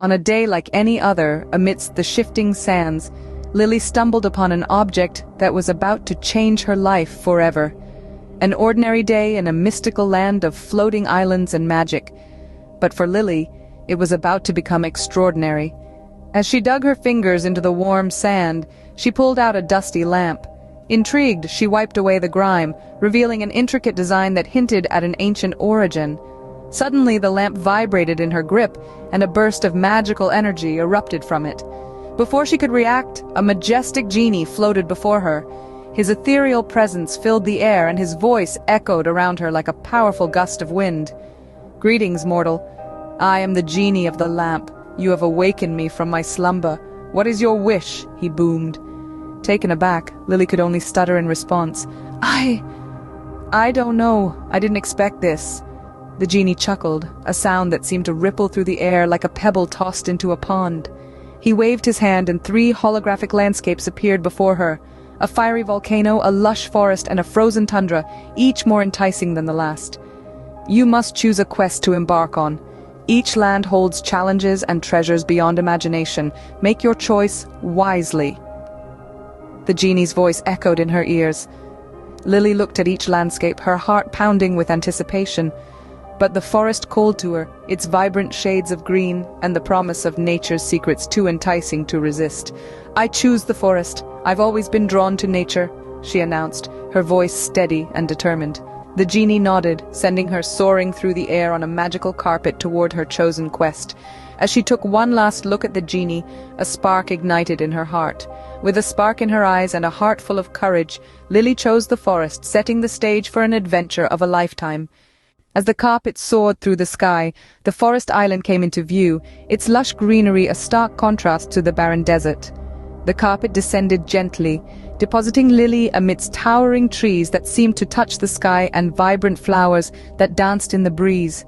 On a day like any other, amidst the shifting sands, Lily stumbled upon an object that was about to change her life forever. An ordinary day in a mystical land of floating islands and magic. But for Lily, it was about to become extraordinary. As she dug her fingers into the warm sand, she pulled out a dusty lamp. Intrigued, she wiped away the grime, revealing an intricate design that hinted at an ancient origin. Suddenly, the lamp vibrated in her grip, and a burst of magical energy erupted from it. Before she could react, a majestic genie floated before her. His ethereal presence filled the air, and his voice echoed around her like a powerful gust of wind. "Greetings, mortal. I am the genie of the lamp. You have awakened me from my slumber. What is your wish?" he boomed. Taken aback, Lily could only stutter in response. I don't know. I didn't expect this." The genie chuckled, a sound that seemed to ripple through the air like a pebble tossed into a pond. He waved his hand and 3 holographic landscapes appeared before her. A fiery volcano, a lush forest, and a frozen tundra, each more enticing than the last. "You must choose a quest to embark on. Each land holds challenges and treasures beyond imagination. Make your choice wisely." The genie's voice echoed in her ears. Lily looked at each landscape, her heart pounding with anticipation. But the forest called to her, its vibrant shades of green and the promise of nature's secrets too enticing to resist. "I choose the forest. I've always been drawn to nature," she announced, her voice steady and determined. The genie nodded, sending her soaring through the air on a magical carpet toward her chosen quest. As she took one last look at the genie, a spark ignited in her heart. With a spark in her eyes and a heart full of courage, Lily chose the forest, setting the stage for an adventure of a lifetime. As the carpet soared through the sky, the forest island came into view, its lush greenery a stark contrast to the barren desert. The carpet descended gently, depositing Lily amidst towering trees that seemed to touch the sky and vibrant flowers that danced in the breeze.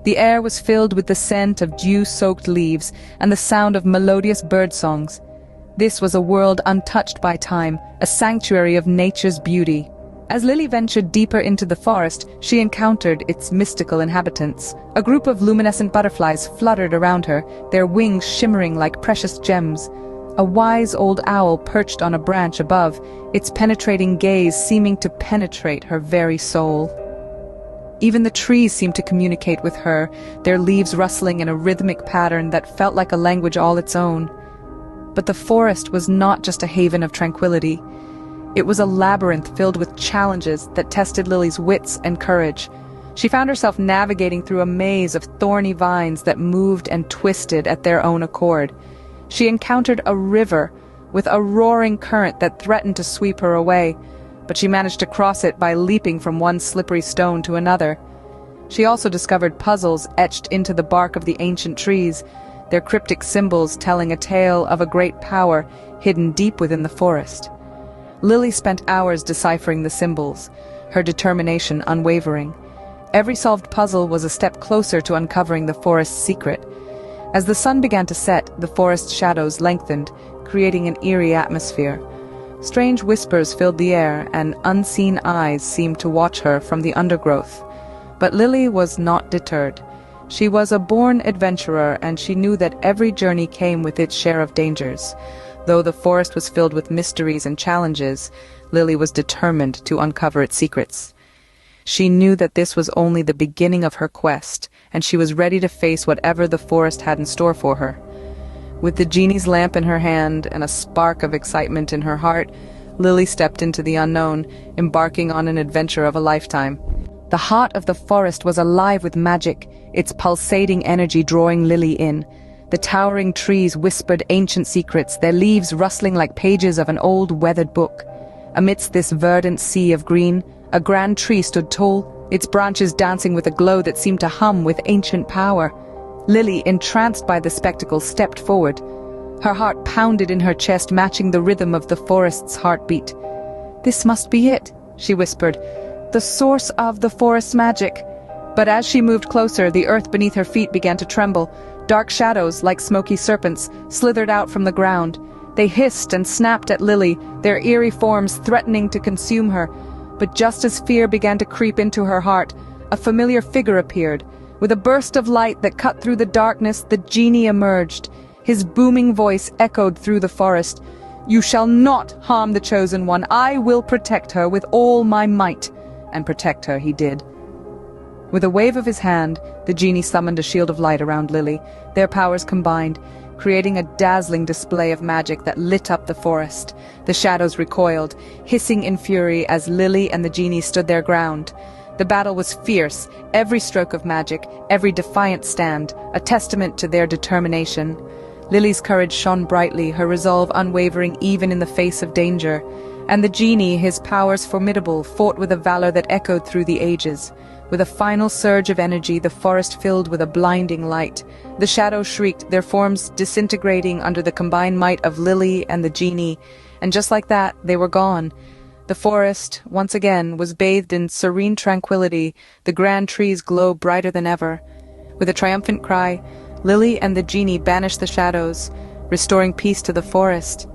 The air was filled with the scent of dew-soaked leaves and the sound of melodious bird songs. This was a world untouched by time, a sanctuary of nature's beauty. As Lily ventured deeper into the forest, she encountered its mystical inhabitants. A group of luminescent butterflies fluttered around her, their wings shimmering like precious gems. A wise old owl perched on a branch above, its penetrating gaze seeming to penetrate her very soul. Even the trees seemed to communicate with her, their leaves rustling in a rhythmic pattern that felt like a language all its own. But the forest was not just a haven of tranquility. It was a labyrinth filled with challenges that tested Lily's wits and courage. She found herself navigating through a maze of thorny vines that moved and twisted at their own accord. She encountered a river with a roaring current that threatened to sweep her away, but she managed to cross it by leaping from one slippery stone to another. She also discovered puzzles etched into the bark of the ancient trees, their cryptic symbols telling a tale of a great power hidden deep within the forest. Lily spent hours deciphering the symbols, her determination unwavering. Every solved puzzle was a step closer to uncovering the forest's secret. As the sun began to set, the forest's shadows lengthened, creating an eerie atmosphere. Strange whispers filled the air, and unseen eyes seemed to watch her from the undergrowth. But Lily was not deterred. She was a born adventurer, and she knew that every journey came with its share of dangers. Though the forest was filled with mysteries and challenges, Lily was determined to uncover its secrets. She knew that this was only the beginning of her quest, and she was ready to face whatever the forest had in store for her. With the genie's lamp in her hand and a spark of excitement in her heart, Lily stepped into the unknown, embarking on an adventure of a lifetime. The heart of the forest was alive with magic, its pulsating energy drawing Lily in. The towering trees whispered ancient secrets, their leaves rustling like pages of an old weathered book. Amidst this verdant sea of green, a grand tree stood tall, its branches dancing with a glow that seemed to hum with ancient power. Lily, entranced by the spectacle, stepped forward. Her heart pounded in her chest, matching the rhythm of the forest's heartbeat. "This must be it," she whispered, "the source of the forest's magic." But as she moved closer, the earth beneath her feet began to tremble. Dark shadows, like smoky serpents, slithered out from the ground. They hissed and snapped at Lily, their eerie forms threatening to consume her. But just as fear began to creep into her heart, a familiar figure appeared. With a burst of light that cut through the darkness, the genie emerged. His booming voice echoed through the forest. "You shall not harm the chosen one. I will protect her with all my might." And protect her he did. With a wave of his hand, the genie summoned a shield of light around Lily. Their powers combined, creating a dazzling display of magic that lit up the forest. The shadows recoiled, hissing in fury as Lily and the genie stood their ground. The battle was fierce, every stroke of magic, every defiant stand, a testament to their determination. Lily's courage shone brightly, her resolve unwavering even in the face of danger. And the genie, his powers formidable, fought with a valor that echoed through the ages. With a final surge of energy, the forest filled with a blinding light. The shadows shrieked, their forms disintegrating under the combined might of Lily and the genie. And just like that, they were gone. The forest, once again, was bathed in serene tranquility, the grand trees glowed brighter than ever. With a triumphant cry, Lily and the genie banished the shadows, restoring peace to the forest.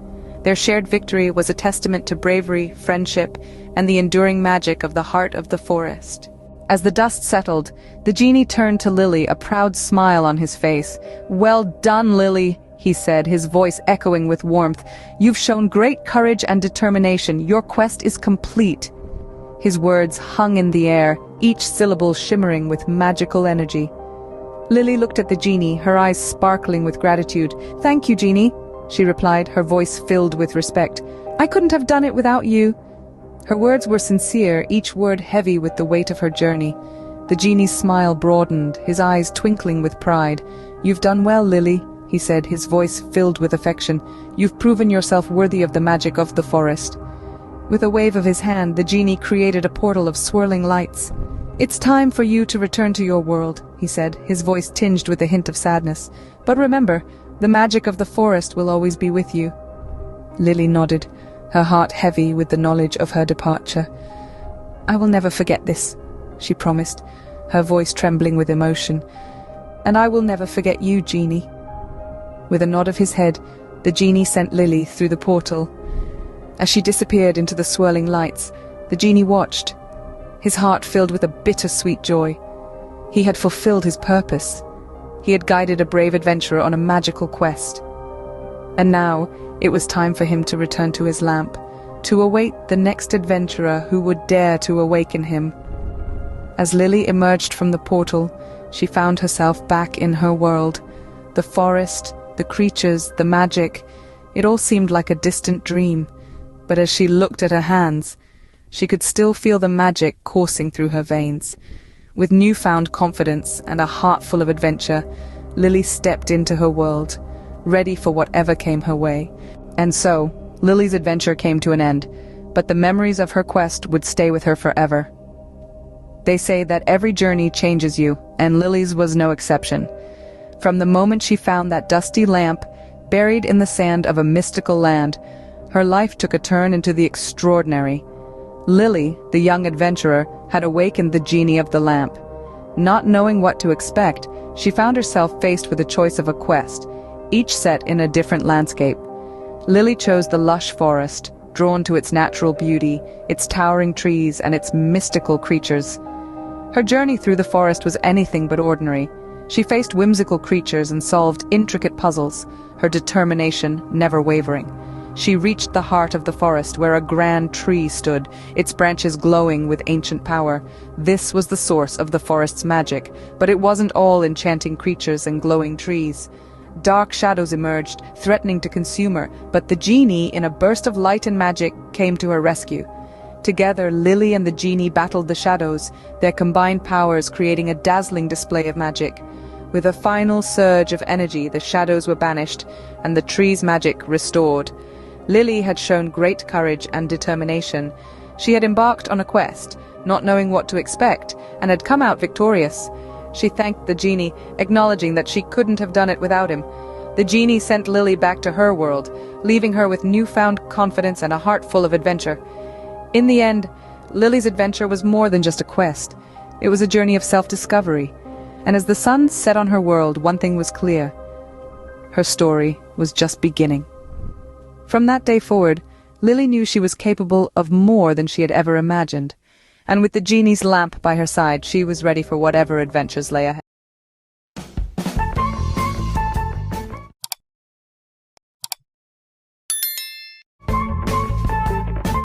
Their shared victory was a testament to bravery, friendship, and the enduring magic of the heart of the forest. As the dust settled, the genie turned to Lily, a proud smile on his face. "Well done, Lily," he said, his voice echoing with warmth. "You've shown great courage and determination. Your quest is complete." His words hung in the air, each syllable shimmering with magical energy. Lily looked at the genie, her eyes sparkling with gratitude. "Thank you, genie," she replied, her voice filled with respect. "I couldn't have done it without you." Her words were sincere, each word heavy with the weight of her journey. The genie's smile broadened, his eyes twinkling with pride. "You've done well, Lily," he said, his voice filled with affection. "You've proven yourself worthy of the magic of the forest." With a wave of his hand, the genie created a portal of swirling lights. "It's time for you to return to your world," he said, his voice tinged with a hint of sadness. "But remember, the magic of the forest will always be with you." Lily nodded, her heart heavy with the knowledge of her departure. "I will never forget this," she promised, her voice trembling with emotion. "And I will never forget you, genie." With a nod of his head, the genie sent Lily through the portal. As she disappeared into the swirling lights, the genie watched, his heart filled with a bittersweet joy. He had fulfilled his purpose. He had guided a brave adventurer on a magical quest. And now, it was time for him to return to his lamp, to await the next adventurer who would dare to awaken him. As Lily emerged from the portal, she found herself back in her world. The forest, the creatures, the magic, it all seemed like a distant dream. But as she looked at her hands, she could still feel the magic coursing through her veins. With newfound confidence and a heart full of adventure, Lily stepped into her world, ready for whatever came her way. And so, Lily's adventure came to an end, but the memories of her quest would stay with her forever. They say that every journey changes you, and Lily's was no exception. From the moment she found that dusty lamp, buried in the sand of a mystical land, her life took a turn into the extraordinary. Lily, the young adventurer, had awakened the genie of the lamp. Not knowing what to expect, she found herself faced with a choice of a quest, each set in a different landscape. Lily chose the lush forest, drawn to its natural beauty, its towering trees, and its mystical creatures. Her journey through the forest was anything but ordinary. She faced whimsical creatures and solved intricate puzzles, her determination never wavering. She reached the heart of the forest where a grand tree stood, its branches glowing with ancient power. This was the source of the forest's magic, but it wasn't all enchanting creatures and glowing trees. Dark shadows emerged, threatening to consume her, but the genie, in a burst of light and magic, came to her rescue. Together, Lily and the genie battled the shadows, their combined powers creating a dazzling display of magic. With a final surge of energy, the shadows were banished, and the tree's magic restored. Lily had shown great courage and determination. She had embarked on a quest, not knowing what to expect, and had come out victorious. She thanked the genie, acknowledging that she couldn't have done it without him. The genie sent Lily back to her world, leaving her with newfound confidence and a heart full of adventure. In the end, Lily's adventure was more than just a quest. It was a journey of self-discovery. And as the sun set on her world, one thing was clear. Her story was just beginning. From that day forward, Lily knew she was capable of more than she had ever imagined. And with the genie's lamp by her side, she was ready for whatever adventures lay ahead.